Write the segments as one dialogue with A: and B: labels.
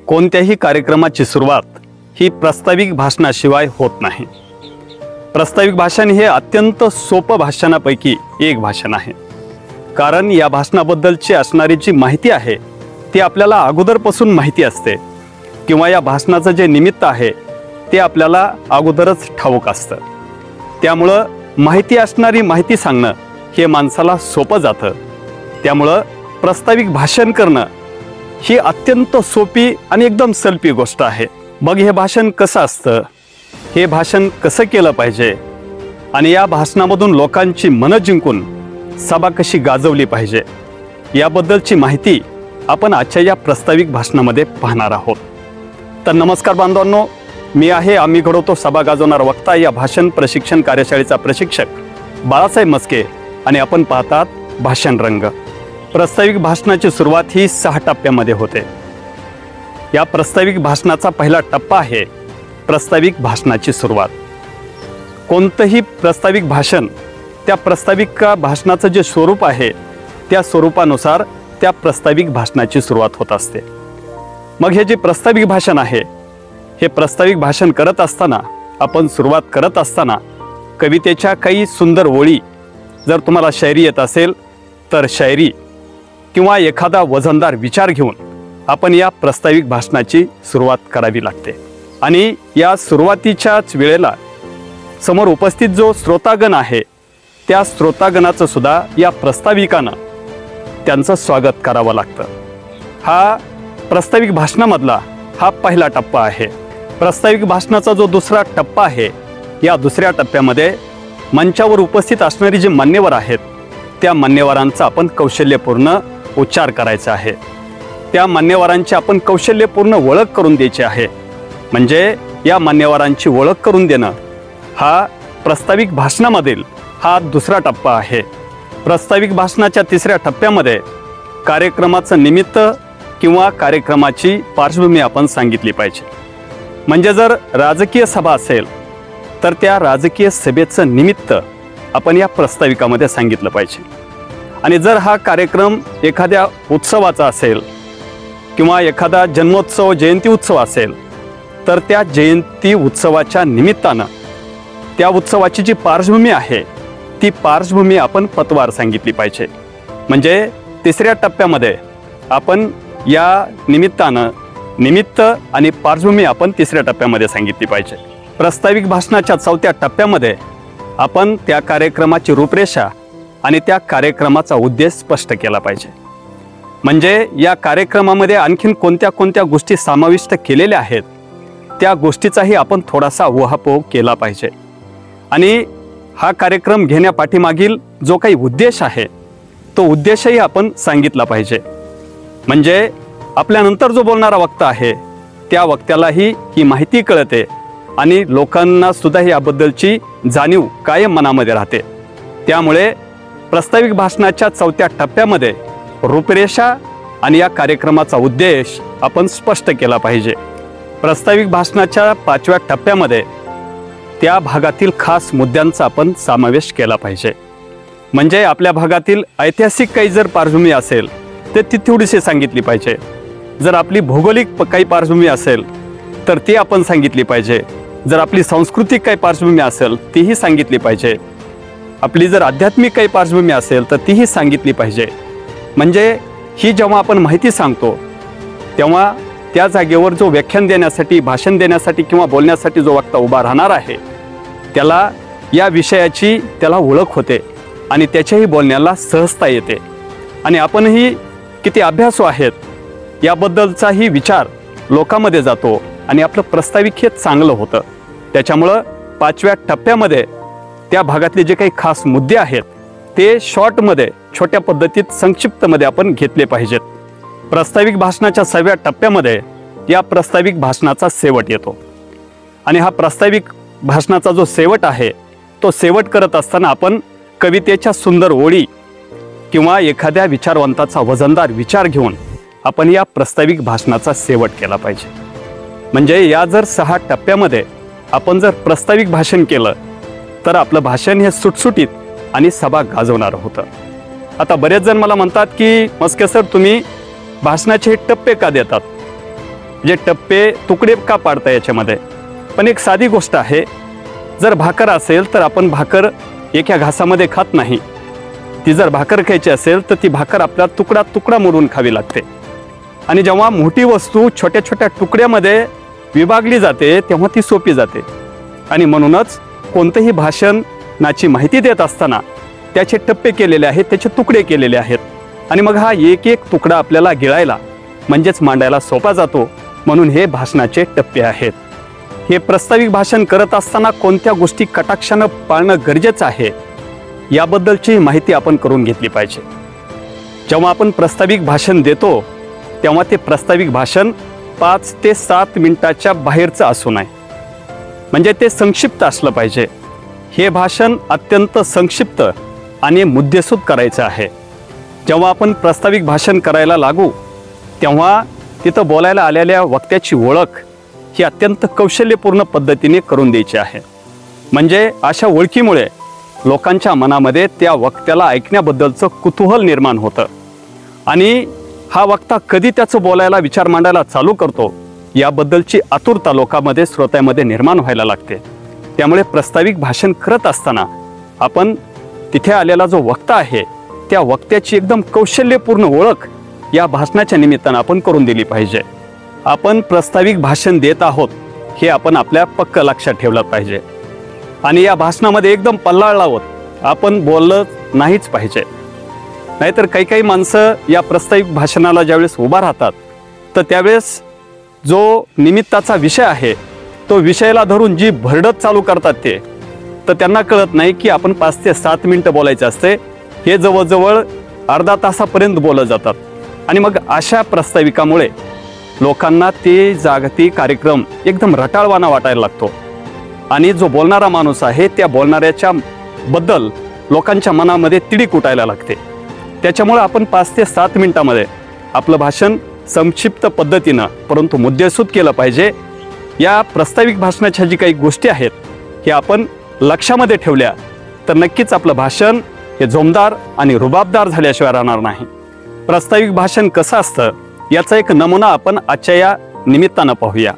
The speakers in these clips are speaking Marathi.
A: कोणत्याही कार्यक्रमाची सुरुवात ही प्रास्ताविक भाषणाशिवाय होत नाही। प्रास्ताविक भाषण हे अत्यंत सोपं भाषणापैकी एक भाषण आहे, कारण या भाषणाबद्दलची असणारी जी माहिती आहे ती आपल्याला अगोदरपासून माहिती असते, किंवा या भाषणाचं जे निमित्त आहे ते आपल्याला अगोदरच ठाऊक असतं। त्यामुळं माहिती असणारी माहिती सांगणं हे माणसाला सोपं जातं। त्यामुळं प्रास्ताविक भाषण करणं ही अत्यंत सोपी आणि एकदम सोपी गोष्ट आहे। मग हे भाषण कसं असतं, हे भाषण कसं केलं पाहिजे, आणि या भाषणामधून लोकांची मनं जिंकून सभा कशी गाजवली पाहिजे, याबद्दलची माहिती आपण आजच्या या प्रास्ताविक भाषणामध्ये पाहणार आहोत। तर नमस्कार बांधवांनो, मी आहे आम्ही घडवतो सभा गाजवणारा वक्ता या भाषण प्रशिक्षण कार्यशाळेचा प्रशिक्षक बाळासाहेब मस्के, आणि आपण पाहतात भाषण रंग। प्रास्ताविक भाषणाची सुरुवात ही 6 टप्प्यामध्ये होते। या प्रास्ताविक भाषणाचा पहिला टप्पा आहे प्रास्ताविक भाषणाची सुरुवात। कोणतंही प्रास्ताविक भाषण त्या प्रास्ताविक भाषणाचं जे स्वरूप आहे त्या स्वरूपानुसार त्या प्रास्ताविक भाषणाची सुरुवात होत असते। मग हे जे प्रास्ताविक भाषण आहे, हे प्रास्ताविक भाषण करत असताना आपण सुरुवात करत असताना कवितेच्या काही सुंदर ओळी, जर तुम्हाला शायरी येत असेल तर शायरी, किंवा एखादा वजनदार विचार घेऊन आपण या प्रास्ताविक भाषणाची सुरुवात करावी लागते। आणि या सुरुवातीच्याच वेळेला समोर उपस्थित जो श्रोतागण आहे त्या श्रोतागणाचं सुद्धा या प्रास्ताविकानं त्यांचं स्वागत करावं लागतं। हा प्रास्ताविक भाषणामधला हा पहिला टप्पा आहे। प्रास्ताविक भाषणाचा जो दुसरा टप्पा आहे, या दुसऱ्या टप्प्यामध्ये मंचावर उपस्थित असणारी जे मान्यवर आहेत त्या मान्यवरांचा आपण कौशल्यपूर्ण उच्चार करायचा आहे। त्या मान्यवरांची आपण कौशल्यपूर्ण ओळख करून द्यायची आहे। म्हणजे या मान्यवरांची ओळख करून देणं हा प्रास्ताविक भाषणामधील हा दुसरा टप्पा आहे। प्रास्ताविक भाषणाच्या तिसऱ्या टप्प्यामध्ये कार्यक्रमाचं निमित्त किंवा कार्यक्रमाची पार्श्वभूमी आपण सांगितली पाहिजे। म्हणजे जर राजकीय सभा असेल तर त्या राजकीय सभेचं निमित्त आपण या प्रास्ताविकामध्ये सांगितलं पाहिजे। आणि जर हा कार्यक्रम एखाद्या उत्सवाचा असेल किंवा एखादा जन्मोत्सव जयंती उत्सव असेल तर त्या जयंती उत्सवाच्या निमित्तानं त्या उत्सवाची जी पार्श्वभूमी आहे ती पार्श्वभूमी आपण पतवार सांगितली पाहिजे। म्हणजे तिसऱ्या टप्प्यामध्ये आपण या निमित्तानं निमित्त आणि पार्श्वभूमी आपण तिसऱ्या टप्प्यामध्ये सांगितली पाहिजे। प्रास्ताविक भाषणाच्या चौथ्या टप्प्यामध्ये आपण त्या कार्यक्रमाची रूपरेषा आणि त्या कार्यक्रमाचा उद्देश स्पष्ट केला पाहिजे। म्हणजे या कार्यक्रमामध्ये आणखीन कोणत्या कोणत्या गोष्टी समाविष्ट केलेल्या आहेत त्या गोष्टीचाही आपण थोडासा उहापोह केला पाहिजे। आणि हा कार्यक्रम घेण्यापाठीमागील जो काही उद्देश आहे तो उद्देशही आपण सांगितला पाहिजे। म्हणजे आपल्यानंतर जो बोलणारा वक्ता आहे त्या वक्त्यालाही ही माहिती कळते आणि लोकांना सुद्धा याबद्दलची जाणीव कायम मनामध्ये राहते। त्यामुळे प्रास्ताविक भाषणाच्या चौथ्या टप्प्यामध्ये रूपरेषा आणि या कार्यक्रमाचा उद्देश आपण स्पष्ट केला पाहिजे। प्रास्ताविक भाषणाच्या 5व्या टप्प्यामध्ये त्या भागातील खास मुद्द्यांचा आपण समावेश केला पाहिजे। म्हणजे आपल्या भागातील ऐतिहासिक काही जर पार्श्वभूमी असेल तर ती थोडीशी सांगितली पाहिजे। जर आपली भौगोलिक काही पार्श्वभूमी असेल तर ती आपण सांगितली पाहिजे। जर आपली सांस्कृतिक काही पार्श्वभूमी असेल तीही सांगितली पाहिजे। आपली जर आध्यात्मिक काही पार्श्वभूमी असेल तर तीही सांगितली पाहिजे। म्हणजे ही जेव्हा आपण माहिती सांगतो तेव्हा त्या जागेवर जो व्याख्यान देण्यासाठी, भाषण देण्यासाठी किंवा बोलण्यासाठी जो वक्ता उभा राहणार आहे त्याला या विषयाची त्याला ओळख होते आणि त्याच्याही बोलण्याला सहजता येते। आणि आपणही किती अभ्यासू आहेत याबद्दलचाही विचार लोकांमध्ये जातो आणि आपलं प्रास्ताविक हे चांगलं होतं। त्याच्यामुळं 5व्या टप्प्यामध्ये त्या भागातले जे काही खास मुद्दे आहेत ते शॉर्टमध्ये, छोट्या पद्धतीत, संक्षिप्तमध्ये आपण घेतले पाहिजेत। प्रास्ताविक भाषणाच्या 6व्या टप्प्यामध्ये या प्रास्ताविक भाषणाचा शेवट येतो। आणि हा प्रास्ताविक भाषणाचा जो शेवट आहे तो शेवट करत असताना आपण कवितेच्या सुंदर ओळी किंवा एखाद्या विचारवंताचा वजनदार विचार घेऊन आपण या प्रास्ताविक भाषणाचा शेवट केला पाहिजे। म्हणजे या जर 6 टप्प्यामध्ये आपण जर प्रास्ताविक भाषण केलं तर आपलं भाषण हे सुटसुटीत आणि सभा गाजवणारं होतं। आता बरेच जण मला म्हणतात की मस्के सर तुम्ही भाषणाचे हे टप्पे का देतात, जे टप्पे तुकडे का पाडता याच्यामध्ये, पण एक साधी गोष्ट आहे. जर भाकर असेल तर आपण भाकर एका घासामध्ये खात नाही. ती जर भाकर खायची असेल तर ती भाकर आपल्याला तुकडा तुकडा मोडून खावी लागते. आणि जेव्हा मोठी वस्तू छोट्या छोट्या तुकड्यामध्ये विभागली जाते तेव्हा ती सोपी जाते. आणि म्हणूनच कोणतंही भाषणाची माहिती देत असताना त्याचे टप्पे केलेले आहेत, त्याचे तुकडे केलेले आहेत. आणि मग हा एक एक तुकडा आपल्याला गिळायला म्हणजेच मांडायला सोपा जातो. म्हणून हे भाषणाचे टप्पे आहेत. हे प्रास्ताविक भाषण करत असताना कोणत्या गोष्टी कटाक्षानं पाळणं गरजेचं आहे याबद्दलची माहिती आपण करून घेतली पाहिजे. जेव्हा आपण प्रास्ताविक भाषण देतो तेव्हा ते प्रास्ताविक भाषण 5 ते 7 मिनिटाच्या बाहेरचं असू नये. म्हणजे ते संक्षिप्त असलं पाहिजे. हे भाषण अत्यंत संक्षिप्त आणि मुद्देसूद करायचं आहे. जेव्हा आपण प्रास्ताविक भाषण करायला लागू तेव्हा तिथं बोलायला आलेल्या वक्त्याची ओळख ही अत्यंत कौशल्यपूर्ण पद्धतीने करून द्यायची आहे. म्हणजे अशा ओळखीमुळे लोकांच्या मनामध्ये त्या वक्त्याला ऐकण्याबद्दलचं कुतूहल निर्माण होतं. आणि हा वक्ता कधी त्याचं बोलायला विचार मांडायला चालू करतो याबद्दलची आतुरता लोकांमध्ये श्रोत्यामध्ये निर्माण व्हायला लागते. त्यामुळे प्रास्ताविक भाषण करत असताना आपण तिथे आलेला जो वक्ता आहे त्या वक्त्याची एकदम कौशल्यपूर्ण ओळख या भाषणाच्या निमित्तानं आपण करून दिली पाहिजे. आपण प्रास्ताविक भाषण देत आहोत हे आपण आपल्या पक्क लक्षात ठेवलं पाहिजे. आणि या भाषणामध्ये एकदम पल्लाळ लावत आपण बोललं नाहीच पाहिजे. नाहीतर काही काही माणसं या प्रास्ताविक भाषणाला ज्यावेळेस उभा राहतात तर त्यावेळेस जो निमित्ताचा विषय आहे तो विषयाला धरून जी भरडत चालू करतात ते तर त्यांना कळत नाही की आपण 5 ते 7 मिनिटं बोलायचं असते. हे जवळजवळ अर्धा तासापर्यंत बोलत जातात. आणि मग अशा प्रास्ताविकामुळे लोकांना ते जागतिक कार्यक्रम एकदम रटाळवाना वाटायला लागतो. आणि जो बोलणारा माणूस आहे त्या बोलणाऱ्याच्या बद्दल लोकांच्या मनामध्ये तिडीक उठायला लागते. त्याच्यामुळे आपण 5 ते 7 मिनिटामध्ये आपलं भाषण संक्षिप्त पद्धतीनं परंतु मुद्देसूद केलं पाहिजे. या प्रास्ताविक भाषणाच्या जी काही गोष्टी आहेत हे आपण लक्षामध्ये ठेवल्या तर नक्कीच आपलं भाषण हे जोमदार आणि रुबाबदार झाल्याशिवाय राहणार नाही. प्रास्ताविक भाषण कसं असतं याचा एक नमुना आपण आजच्या या निमित्तानं पाहूया.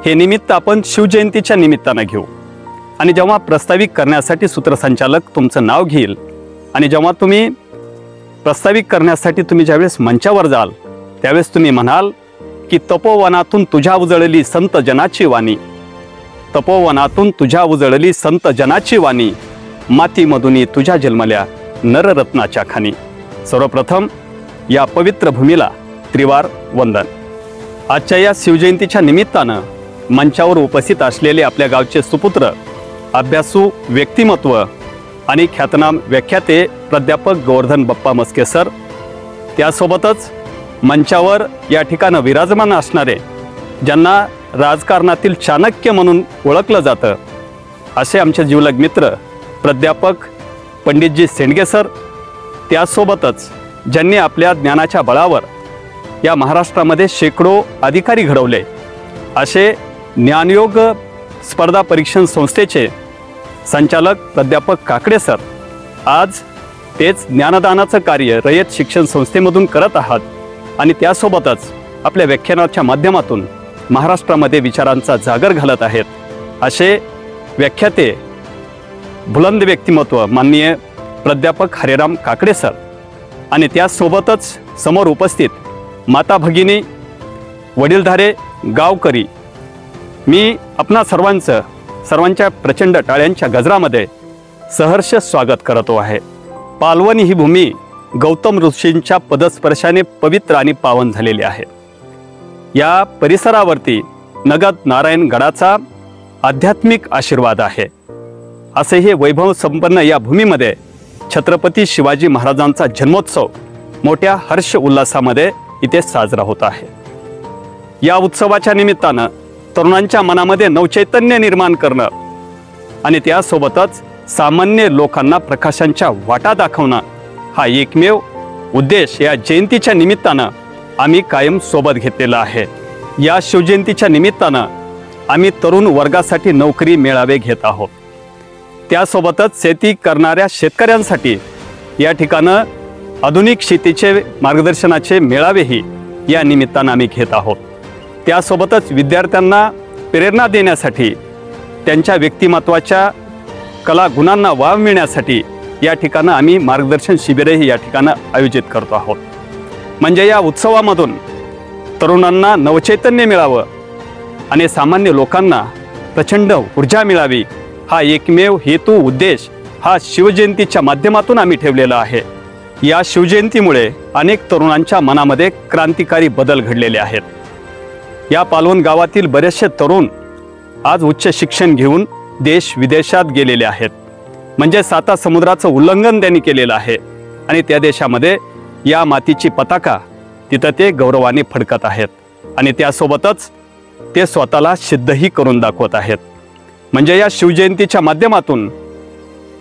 A: हे निमित्त आपण शिवजयंतीच्या निमित्तानं घेऊ. आणि जेव्हा प्रास्ताविक करण्यासाठी सूत्रसंचालक तुमचं नाव घेईल आणि जेव्हा तुम्ही प्रास्ताविक करण्यासाठी तुम्ही ज्यावेळेस मंचावर जाल त्यावेळेस तुम्ही म्हणाल की तपोवनातून तुझ्या उजळली संत जनाची वाणी, तपोवनातून तुझ्या उजळली संत जनाची वाणी, मातीमधुनी तुझ्या जन्मल्या नररत्नाच्या खाणी. सर्वप्रथम या पवित्र भूमीला त्रिवार वंदन. आजच्या या शिवजयंतीच्या निमित्तानं मंचावर उपस्थित असलेले आपल्या गावचे सुपुत्र, अभ्यासू व्यक्तिमत्व आणि ख्यातनाम व्याख्याते प्राध्यापक गोवर्धन बाप्पा मस्के सर, त्यासोबतच मंचावर या ठिकाणी विराजमान असणारे ज्यांना राजकारणातील चाणक्य म्हणून ओळखलं जातं असे आमचे जिवलग मित्र प्राध्यापक पंडितजी सेंडगे सर, त्यासोबतच ज्यांनी आपल्या ज्ञानाच्या बळावर या महाराष्ट्रामध्ये शेकडो अधिकारी घडवले असे ज्ञानयोग स्पर्धा परीक्षण संस्थेचे संचालक प्राध्यापक काकडे सर, आज तेच ज्ञानदानाचं कार्य रयत शिक्षण संस्थेमधून करत आहात. आणि त्यासोबतच आपल्या व्याख्यानाच्या माध्यमातून महाराष्ट्रामध्ये विचारांचा जागर घालत आहेत असे व्याख्याते बुलंद व्यक्तिमत्व माननीय प्राध्यापक हरिराम काकडे सर. आणि त्यासोबतच समोर उपस्थित माता भगिनी, वडीलधारे, गावकरी, मी आपणा सर्वांच्या प्रचंड टाळ्यांच्या गजरामध्ये सहर्ष स्वागत करतो आहे. पालवणी ही भूमी गौतम ऋषींच्या पदस्पर्शाने पवित्र आणि पावन झालेली आहे. या परिसरावरती नगद नारायण गडाचा आध्यात्मिक आशीर्वाद आहे. असे हे वैभव संपन्न या भूमीमध्ये छत्रपती शिवाजी महाराजांचा जन्मोत्सव मोठ्या हर्ष उल्हासामध्ये इथे साजरा होत आहे. या उत्सवाच्या निमित्तानं तरुणांच्या मनामध्ये नवचैतन्य निर्माण करणं आणि त्यासोबतच सामान्य लोकांना प्रकाशांच्या वाटा दाखवणं हा एकमेव उद्देश या जयंतीच्या निमित्तानं आम्ही कायम सोबत घेतलेला आहे. या शिवजयंतीच्या निमित्तानं आम्ही तरुण वर्गासाठी नोकरी मेळावे घेत आहोत. त्यासोबतच शेती करणाऱ्या शेतकऱ्यांसाठी या ठिकाणं आधुनिक शेतीचे मार्गदर्शनाचे मेळावेही या निमित्तानं आम्ही घेत आहोत. त्यासोबतच विद्यार्थ्यांना प्रेरणा देण्यासाठी, त्यांच्या व्यक्तिमत्वाच्या कला गुणांना वाव मिळण्यासाठी या ठिकाणी आम्ही मार्गदर्शन शिबिरही या ठिकाणी आयोजित करतो आहोत. म्हणजे या उत्सवामधून तरुणांना नवचैतन्य मिळावं आणि सामान्य लोकांना प्रचंड ऊर्जा मिळावी, हा एकमेव हेतू उद्देश हा शिवजयंतीच्या माध्यमातून आम्ही ठेवलेला आहे. या शिवजयंतीमुळे अनेक तरुणांच्या मनामध्ये क्रांतिकारी बदल घडलेले आहेत. या पालवण गावातील बरेचसे तरुण आज उच्च शिक्षण घेऊन देश विदेशात गेलेले आहेत. म्हणजे 7 समुद्राचं उल्लंघन त्यांनी केलेलं आहे आणि त्या देशामध्ये या मातीची पताका तिथं ते गौरवाने फडकत आहेत आणि त्यासोबतच ते स्वतःला सिद्धही करून दाखवत आहेत. म्हणजे या शिवजयंतीच्या माध्यमातून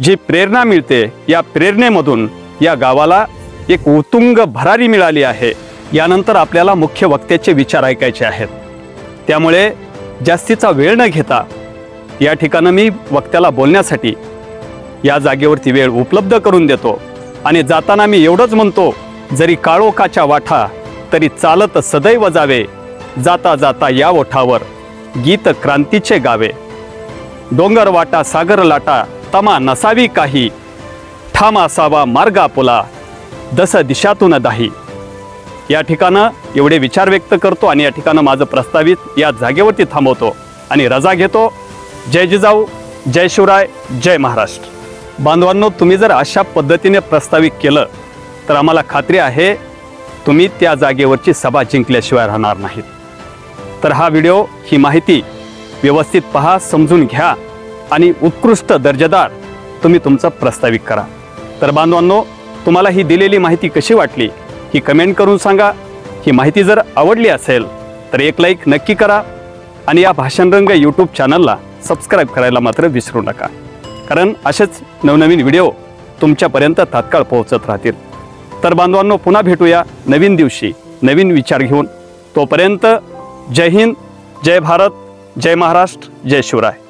A: जी प्रेरणा मिळते, या प्रेरणेमधून या गावाला एक उत्तुंग भरारी मिळाली आहे. यानंतर आपल्याला मुख्य वक्त्याचे विचार ऐकायचे आहेत. त्यामुळे जास्तीचा वेळ न घेता या ठिकाणी मी वक्त्याला बोलण्यासाठी या जागेवरती वेळ उपलब्ध करून देतो आणि जाताना मी एवढंच म्हणतो, जरी काळोखाच्या वाटा तरी चालत सदैव जावे, जाता जाता या ओठावर गीत क्रांतीचे गावे. डोंगर वाटा सागर लाटा तमा नसावी काही, ठाम असावा मार्ग आपुला, दस दिशातून दाही. या ठिकाणं एवढे विचार व्यक्त करतो आणि या ठिकाणं माझं प्रस्तावित या जागेवरती थांबवतो आणि रजा घेतो. जय जिजाऊ, जय शिवराय, जय महाराष्ट्र. बांधवांनो, तुम्ही जर अशा पद्धतीने प्रस्तावित केलं तर आम्हाला खात्री आहे तुम्ही त्या जागेवरची सभा जिंकल्याशिवाय राहणार नाहीत. तर हा व्हिडिओ, ही माहिती व्यवस्थित पहा, समजून घ्या आणि उत्कृष्ट दर्जेदार तुम्ही तुमचं प्रस्तावित करा. तर बांधवांनो, तुम्हाला ही दिलेली माहिती कशी वाटली ही कमेंट करून सांगा. ही माहिती जर आवडली असेल तर एक लाईक नक्की करा आणि या भाषणरंग यूट्यूब चॅनलला सबस्क्राईब करायला मात्र विसरू नका, कारण असेच नवनवीन व्हिडिओ तुमच्यापर्यंत तात्काळ पोहोचत राहतील. तर बांधवांनो, पुन्हा भेटूया नवीन दिवशी नवीन विचार घेऊन. तोपर्यंत जय हिंद, जय भारत, जय महाराष्ट्र, जय शिवराय.